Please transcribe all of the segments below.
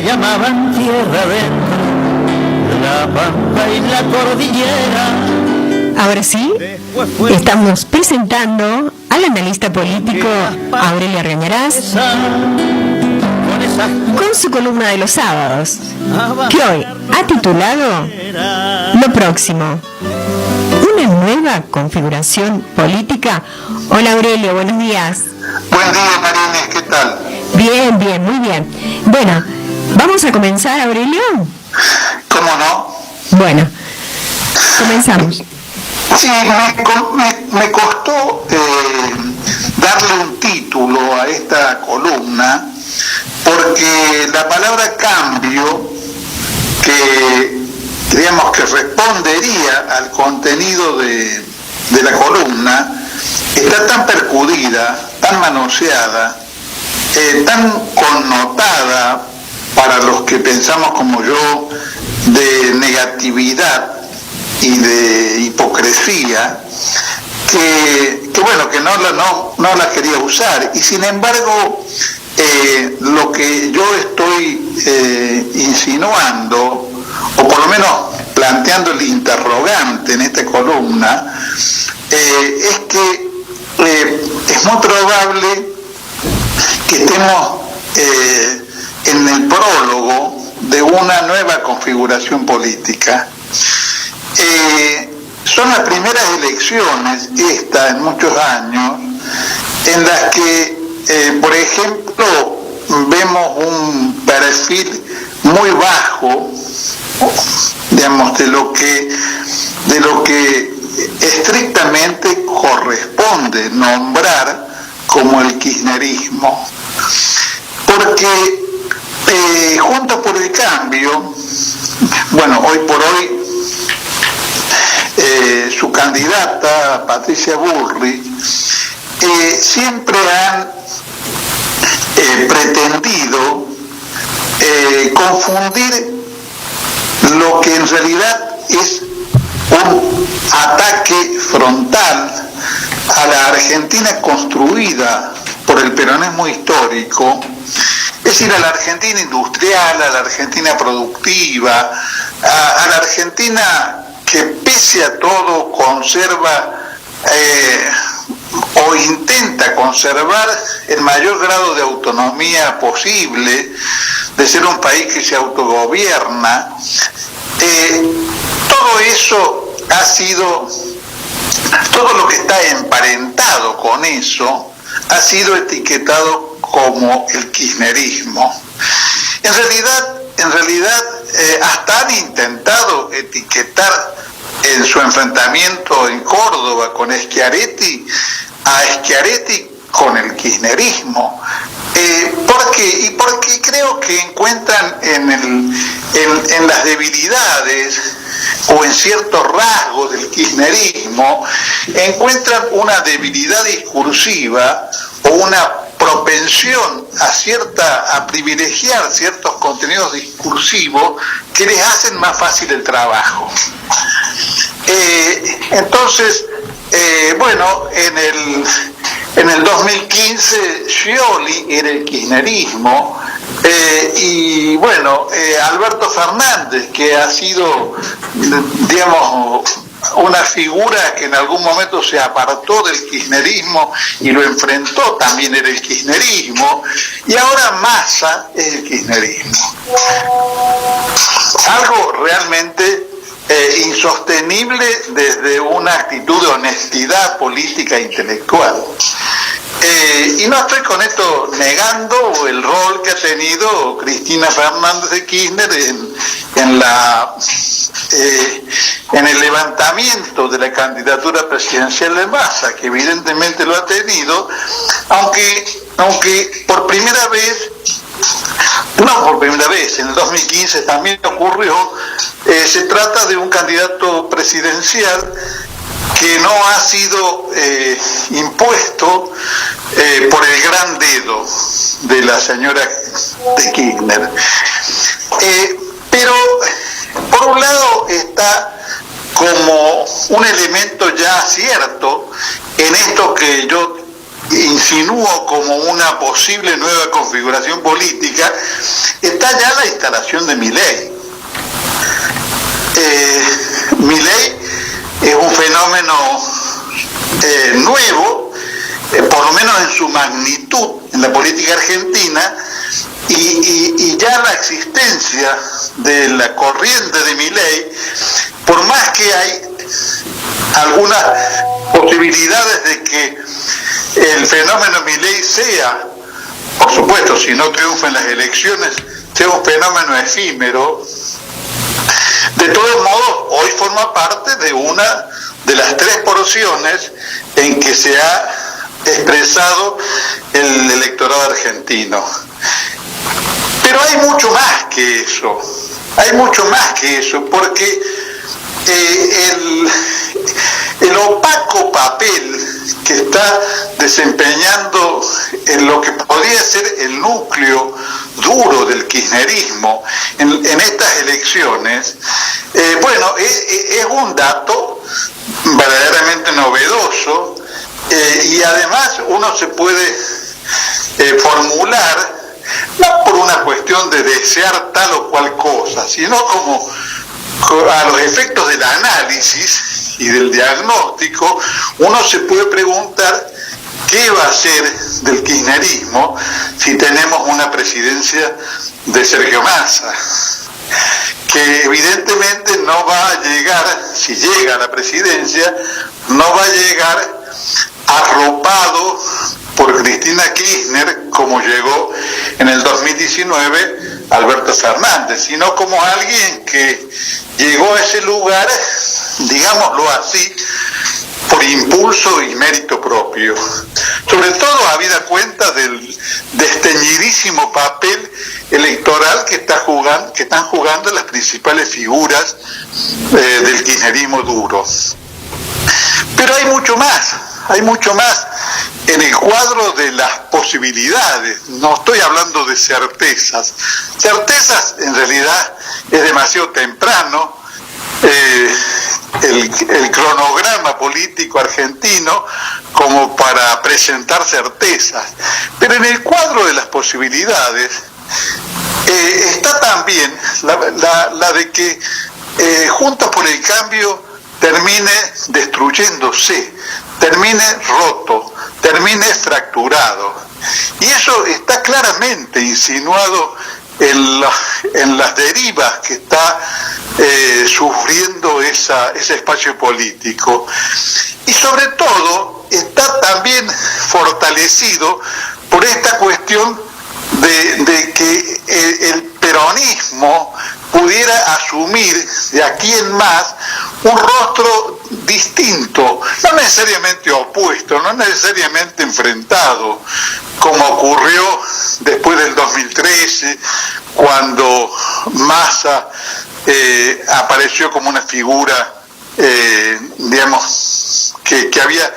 llamaban tierra adentro, la pampa y la cordillera. Ahora sí, estamos presentando al analista político Aurelio Argañarás con su columna de los sábados, que hoy ha titulado Lo próximo, una nueva configuración política. Hola Aurelio, buenos días. Buen día, Marines, ¿qué tal? Bien, bien, muy bien. Bueno, ¿vamos a comenzar, Aurelio? ¿Cómo no? Bueno, comenzamos. Sí, me costó darle un título a esta columna, porque la palabra cambio, que creíamos que respondería al contenido de la columna, está tan percudida, tan manoseada, tan connotada para los que pensamos como yo de negatividad y de hipocresía, que bueno, que no la quería usar. Y sin embargo, lo que yo estoy insinuando, o por lo menos planteando el interrogante en esta columna, es que es muy probable que estemos en el prólogo de una nueva configuración política. Son las primeras elecciones, en muchos años, en las que, por ejemplo, vemos un perfil muy bajo, digamos, de lo que estrictamente corresponde nombrar como el kirchnerismo, porque Juntos por el Cambio, bueno, hoy por hoy su candidata Patricia Bullrich, siempre han pretendido confundir lo que en realidad es un ataque frontal a la Argentina construida por el peronismo histórico, es decir, a la Argentina industrial, a la Argentina productiva, a la Argentina que pese a todo conserva o intenta conservar el mayor grado de autonomía posible, de ser un país que se autogobierna. Todo eso ha sido, todo lo que está emparentado con eso, ha sido etiquetado como el kirchnerismo. En realidad, hasta han intentado etiquetar en su enfrentamiento en Córdoba con Schiaretti, a Schiaretti con el kirchnerismo. ¿Por qué? Porque creo que encuentran en las debilidades o en ciertos rasgos del kirchnerismo, encuentran una debilidad discursiva o una propensión a privilegiar ciertos contenidos discursivos que les hacen más fácil el trabajo. Entonces, bueno, en el 2015 Scioli era el kirchnerismo, y bueno, Alberto Fernández, que ha sido, digamos, una figura que en algún momento se apartó del kirchnerismo y lo enfrentó, también era el kirchnerismo, y ahora Massa es el kirchnerismo. Algo realmente insostenible desde una actitud de honestidad política e intelectual. Y no estoy con esto negando el rol que ha tenido Cristina Fernández de Kirchner en el levantamiento de la candidatura presidencial de Massa, que evidentemente lo ha tenido, aunque por primera vez, en el 2015 también ocurrió, se trata de un candidato presidencial que no ha sido impuesto por el gran dedo de la señora de Kirchner. Pero por un lado está como un elemento ya cierto en esto que yo insinuó como una posible nueva configuración política, está ya la instalación de Milei. Milei es un fenómeno nuevo, por lo menos en su magnitud en la política argentina, y ya la existencia de la corriente de Milei, por más que hay algunas posibilidades de que el fenómeno Milei sea, por supuesto, si no triunfa en las elecciones, sea un fenómeno efímero, de todos modos, hoy forma parte de una de las tres porciones en que se ha expresado el electorado argentino. Pero hay mucho más que eso, porque el opaco papel que está desempeñando en lo que podría ser el núcleo duro del kirchnerismo en estas elecciones, es un dato verdaderamente novedoso, y además uno se puede formular, no por una cuestión de desear tal o cual cosa, sino como a los efectos del análisis y del diagnóstico, uno se puede preguntar qué va a ser del kirchnerismo si tenemos una presidencia de Sergio Massa, que evidentemente no va a llegar, si llega a la presidencia, no va a llegar arropado por Cristina Kirchner como llegó en el 2019 Alberto Fernández, sino como alguien que llegó a ese lugar, digámoslo así, por impulso y mérito propio, sobre todo habida cuenta del desteñidísimo papel electoral que están jugando las principales figuras del kirchnerismo duro. Pero hay mucho más en el cuadro de las posibilidades. No estoy hablando de certezas. Certezas en realidad es demasiado temprano. El cronograma político argentino como para presentar certezas. Pero en el cuadro de las posibilidades está también la de que Juntos por el Cambio termine destruyéndose, termine roto, termine fracturado. Y eso está claramente insinuado en las derivas que está sufriendo ese espacio político. Y sobre todo está también fortalecido por esta cuestión de que el peronismo pudiera asumir de aquí en más un rostro distinto, no necesariamente opuesto, no necesariamente enfrentado, como ocurrió después del 2013, cuando Massa apareció como una figura, digamos, que había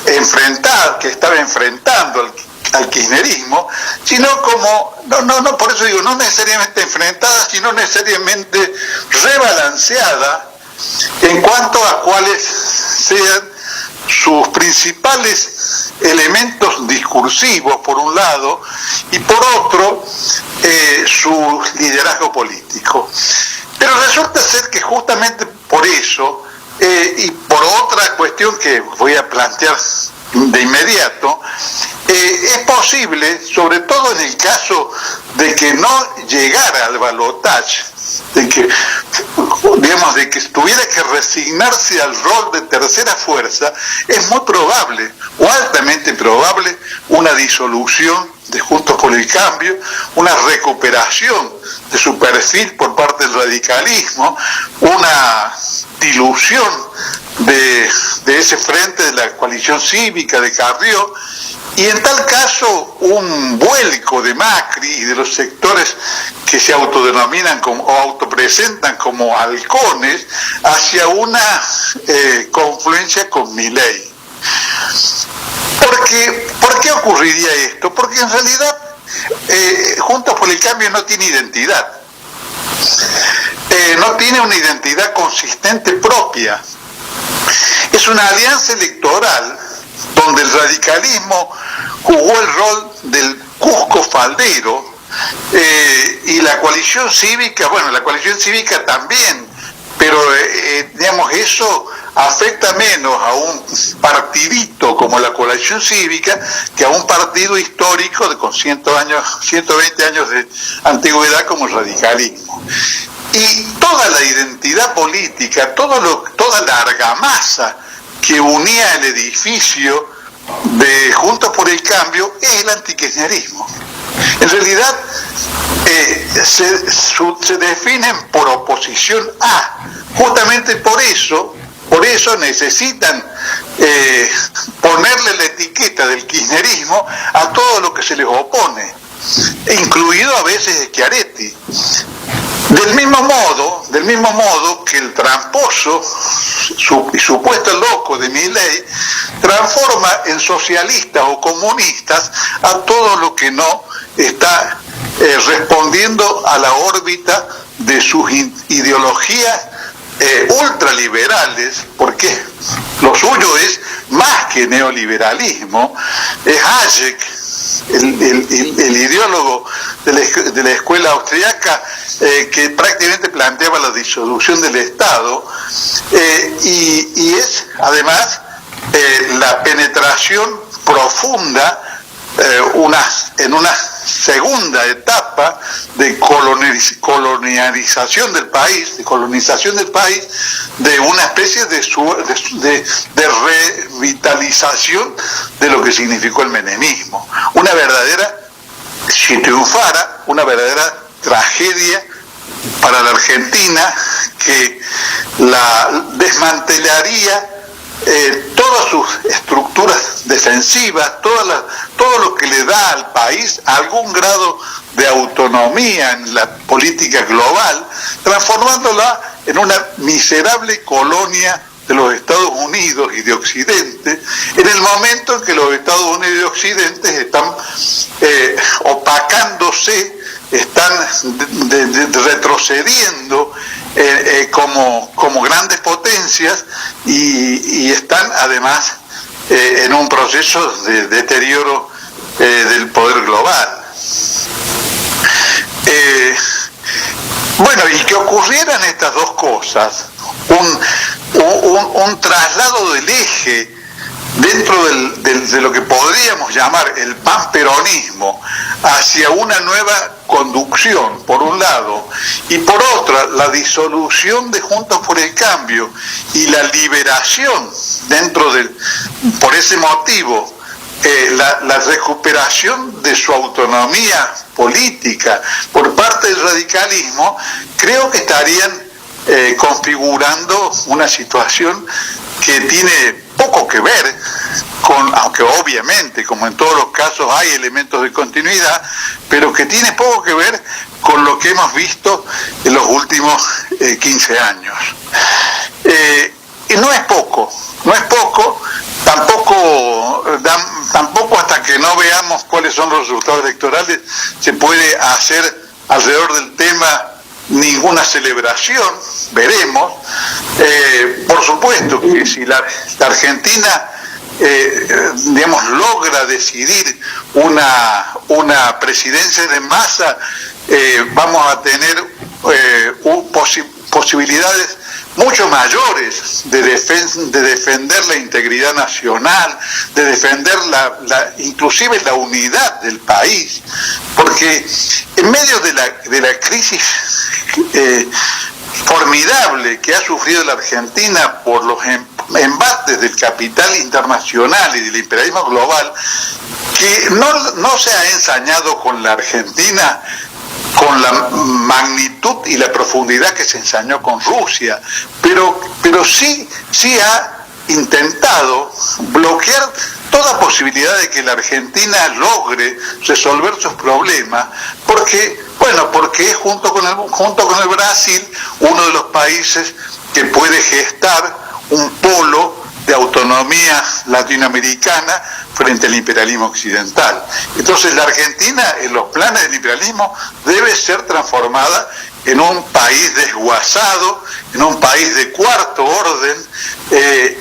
enfrentado, que estaba enfrentando al kirchnerismo, sino como, no, por eso digo, no necesariamente enfrentada, sino necesariamente rebalanceada en cuanto a cuáles sean sus principales elementos discursivos, por un lado, y por otro, su liderazgo político. Pero resulta ser que justamente por eso, y por otra cuestión que voy a plantear de inmediato, es posible, sobre todo en el caso de que no llegara al balotaje, de que tuviera que resignarse al rol de tercera fuerza, es muy probable, o altamente probable, una disolución de Juntos por el Cambio, una recuperación de su perfil por parte del radicalismo, una dilución de ese frente de la coalición cívica de Carrió, y en tal caso un vuelco de Macri y de los sectores que se autodenominan o autopresentan como halcones hacia una confluencia con Milei. ¿Por qué ocurriría esto? Porque en realidad Juntos por el Cambio no tiene identidad. No tiene una identidad consistente propia. Es una alianza electoral donde el radicalismo jugó el rol del Cusco faldero, y la coalición cívica, bueno, la coalición cívica también, pero digamos, eso afecta menos a un partidito como la coalición cívica que a un partido histórico con 120 años de antigüedad como el radicalismo. Y toda la identidad política, toda la argamasa que unía el edificio de Juntos por el Cambio es el antikirchnerismo. En realidad se definen por oposición a, justamente por eso necesitan ponerle la etiqueta del kirchnerismo a todo lo que se les opone, incluido a veces Schiaretti. Del mismo modo que el tramposo y supuesto loco de Milei transforma en socialistas o comunistas a todo lo que no está respondiendo a la órbita de sus ideologías ultraliberales, porque lo suyo es más que neoliberalismo. Es Hayek, el ideólogo de la escuela austriaca, que prácticamente planteaba la disolución del Estado, y es además la penetración profunda en una segunda etapa de colonización del país, de una especie de revitalización de lo que significó el menemismo. Una verdadera, si triunfara, una verdadera tragedia para la Argentina, que la desmantelaría todas sus estructuras defensivas, todo lo que le da al país algún grado de autonomía en la política global, transformándola en una miserable colonia de los Estados Unidos y de Occidente, en el momento en que los Estados Unidos y Occidente están opacándose, están retrocediendo como grandes potencias, y están además en un proceso de deterioro del poder global. Bueno, y que ocurrieran estas dos cosas, un traslado del eje dentro de lo que podríamos llamar el panperonismo hacia una nueva conducción, por un lado, y por otra, la disolución de Juntos por el Cambio y la liberación por ese motivo, la recuperación de su autonomía política por parte del radicalismo, creo que estarían configurando una situación que tiene poco que ver aunque obviamente, como en todos los casos, hay elementos de continuidad, pero que tiene poco que ver con lo que hemos visto en los últimos 15 años. Y no es poco, tampoco hasta que no veamos cuáles son los resultados electorales se puede hacer alrededor del tema ninguna celebración. Veremos. Por supuesto que si la Argentina logra decidir una presidencia de masa, vamos a tener posibilidades mucho mayores de defender la integridad nacional, de defender inclusive la unidad del país, porque en medio de la crisis formidable que ha sufrido la Argentina por los embates del capital internacional y del imperialismo global, que no se ha ensañado con la Argentina con la magnitud y la profundidad que se ensañó con Rusia, pero sí ha intentado bloquear toda posibilidad de que la Argentina logre resolver sus problemas, porque es junto con el Brasil uno de los países que puede gestar un polo de autonomía latinoamericana frente al imperialismo occidental. Entonces la Argentina, en los planes del imperialismo, debe ser transformada en un país desguazado, en un país de cuarto orden,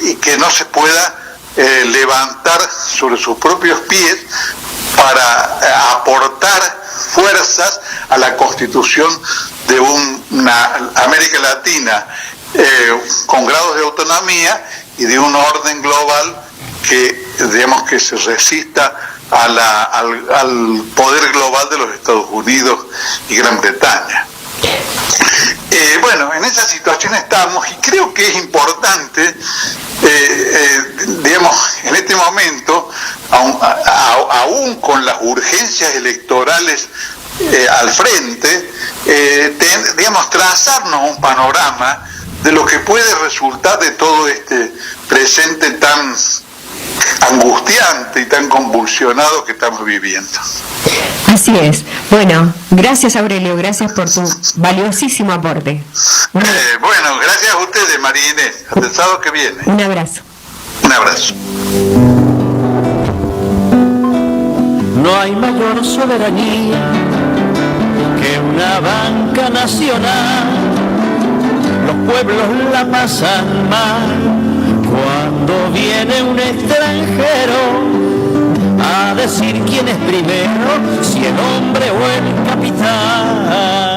y que no se pueda levantar sobre sus propios pies para aportar fuerzas a la constitución de una América Latina con grados de autonomía y de un orden global que, digamos, que se resista al poder global de los Estados Unidos y Gran Bretaña. Bueno, en esa situación estamos, y creo que es importante, digamos, en este momento, aún con las urgencias electorales al frente, digamos, trazarnos un panorama de lo que puede resultar de todo este presente tan angustiante y tan convulsionado que estamos viviendo. Así es. Bueno, gracias Aurelio, gracias por tu valiosísimo aporte. Bueno, gracias a ustedes, María Inés. Hasta el sábado que viene. Un abrazo. Un abrazo. No hay mayor soberanía que una banca nacional. Los pueblos la pasan mal cuando viene un extranjero a decir quién es primero, si el hombre o el capital.